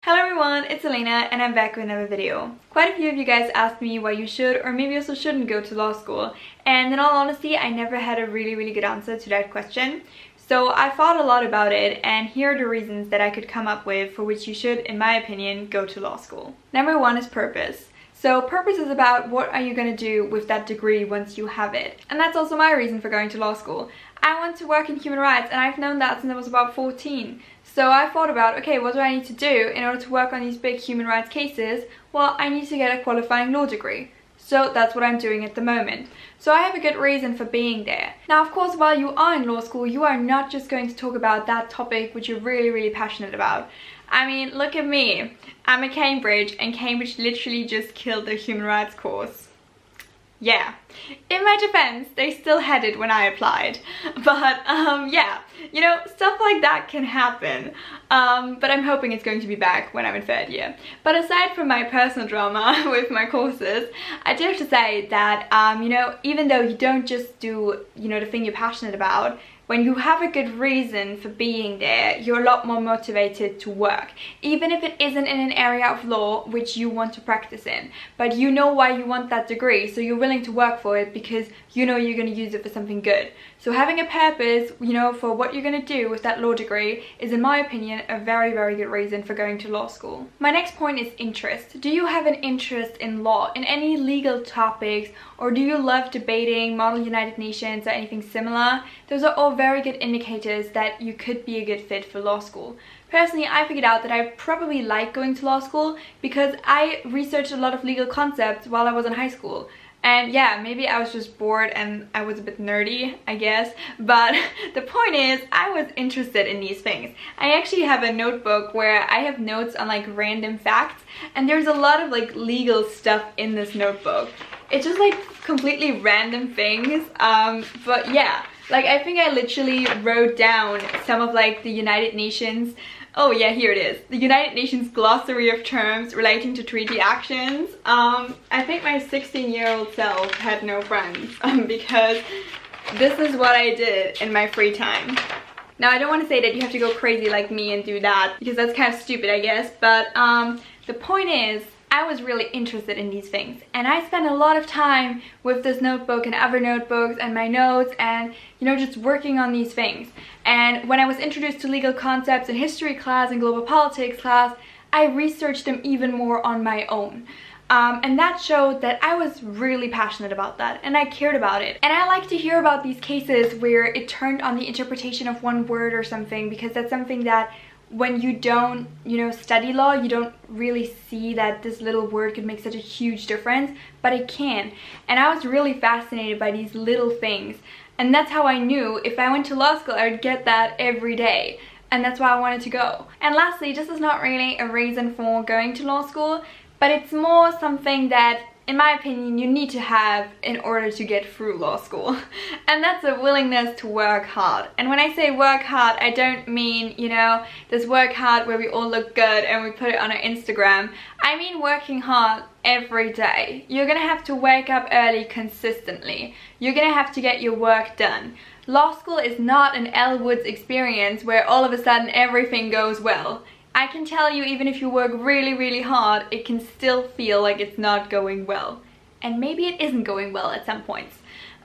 Hello everyone, it's Elena and I'm back with another video. Quite a few of you guys asked me why you should or maybe also shouldn't go to law school, and in all honesty I never had a really good answer to that question. So I thought a lot about it, and here are the reasons that I could come up with for which you should, in my opinion, go to law school. Number one is purpose. So purpose is about what are you going to do with that degree once you have it. And that's also my reason for going to law school. I want to work in human rights and I've known that since I was about 14. So I thought about, okay, what do I need to do in order to work on these big human rights cases? Well, I need to get a qualifying law degree. So that's what I'm doing at the moment. So I have a good reason for being there. Now, of course, while you are in law school, you are not just going to talk about that topic which you're really passionate about. I mean, look at me. I'm at Cambridge and Cambridge literally just killed the human rights course. Yeah, in my defense, they still had it when I applied, but yeah, you know, stuff like that can happen, but I'm hoping it's going to be back when I'm in third year. But aside from my personal drama with my courses, I do have to say that, you know, even though you don't just do, you know, the thing you're passionate about, when you have a good reason for being there, you're a lot more motivated to work. Even if it isn't in an area of law which you want to practice in. But you know why you want that degree, so you're willing to work for it because you know you're going to use it for something good. So having a purpose, you know, for what you're going to do with that law degree is, in my opinion, a very good reason for going to law school. My next point is interest. Do you have an interest in law, in any legal topics, or do you love debating, Model United Nations, or anything similar? Those are all very good indicators that you could be a good fit for law school. Personally, I figured out that I probably like going to law school because I researched a lot of legal concepts while I was in high school. And yeah, maybe I was just bored and I was a bit nerdy, I guess. But the point is, I was interested in these things. I actually have a notebook where I have notes on like random facts, and there's a lot of like legal stuff in this notebook. It's just like completely random things, but yeah. Like, I think I literally wrote down some of like the United Nations. Oh yeah, here it is. The United Nations glossary of terms relating to treaty actions. I think my 16-year-old self had no friends because this is what I did in my free time. Now, I don't want to say that you have to go crazy like me and do that because that's kind of stupid, I guess. But the point is, I was really interested in these things, and I spent a lot of time with this notebook and other notebooks and my notes and, you know, just working on these things. And when I was introduced to legal concepts in history class and global politics class, I researched them even more on my own. And that showed that I was really passionate about that and I cared about it. And I like to hear about these cases where it turned on the interpretation of one word or something, because that's something that when you don't, you know, study law, you don't really see that this little word could make such a huge difference, but it can. And I was really fascinated by these little things. And that's how I knew if I went to law school, I would get that every day. And that's why I wanted to go. And lastly, this is not really a reason for going to law school, but it's more something that, in my opinion, you need to have in order to get through law school. And that's a willingness to work hard. And when I say work hard, I don't mean, you know, this work hard where we all look good and we put it on our Instagram. I mean working hard every day. You're gonna have to wake up early consistently. You're gonna have to get your work done. Law school is not an Elle Woods experience where all of a sudden everything goes well. I can tell you, even if you work really hard, it can still feel like it's not going well. And maybe it isn't going well at some points.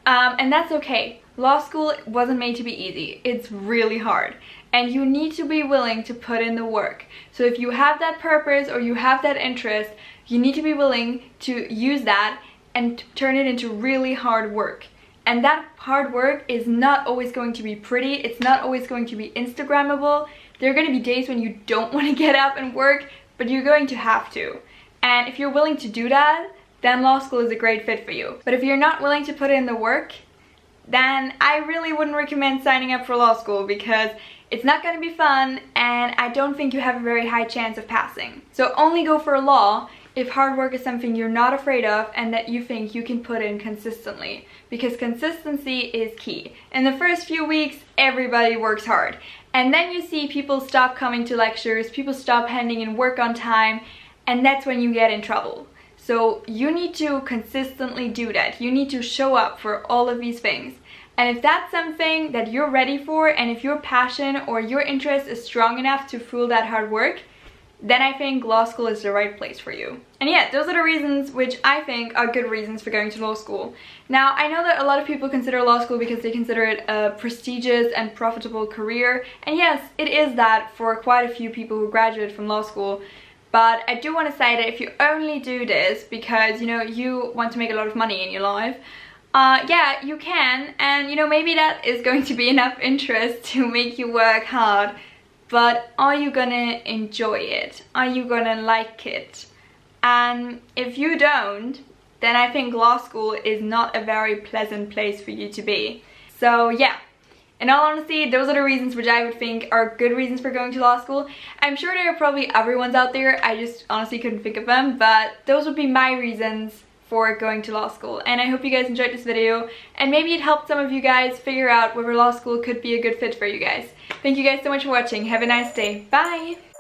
And that's okay. Law school wasn't made to be easy. It's really hard. And you need to be willing to put in the work. So if you have that purpose or you have that interest, you need to be willing to use that and turn it into really hard work. And that hard work is not always going to be pretty. It's not always going to be Instagrammable. There are going to be days when you don't want to get up and work, but you're going to have to. And if you're willing to do that, then law school is a great fit for you. But if you're not willing to put in the work, then I really wouldn't recommend signing up for law school because it's not going to be fun and I don't think you have a very high chance of passing. So only go for law if hard work is something you're not afraid of and that you think you can put in consistently, because consistency is key. In the first few weeks, everybody works hard. And then you see people stop coming to lectures, people stop handing in work on time, and that's when you get in trouble. So you need to consistently do that. You need to show up for all of these things. And if that's something that you're ready for, and if your passion or your interest is strong enough to fuel that hard work, then I think law school is the right place for you. And yeah, those are the reasons which I think are good reasons for going to law school. Now, I know that a lot of people consider law school because they consider it a prestigious and profitable career. And yes, it is that for quite a few people who graduate from law school. But I do want to say that if you only do this because, you know, you want to make a lot of money in your life, yeah, you can. And, you know, maybe that is going to be enough interest to make you work hard. But are you gonna enjoy it? Are you gonna like it? And if you don't, then I think law school is not a very pleasant place for you to be. So yeah, in all honesty, those are the reasons which I would think are good reasons for going to law school. I'm sure there are probably other ones out there, I just honestly couldn't think of them, but those would be my reasons for going to law school. And I hope you guys enjoyed this video, and maybe it helped some of you guys figure out whether law school could be a good fit for you guys. Thank you guys so much for watching. Have a nice day. Bye!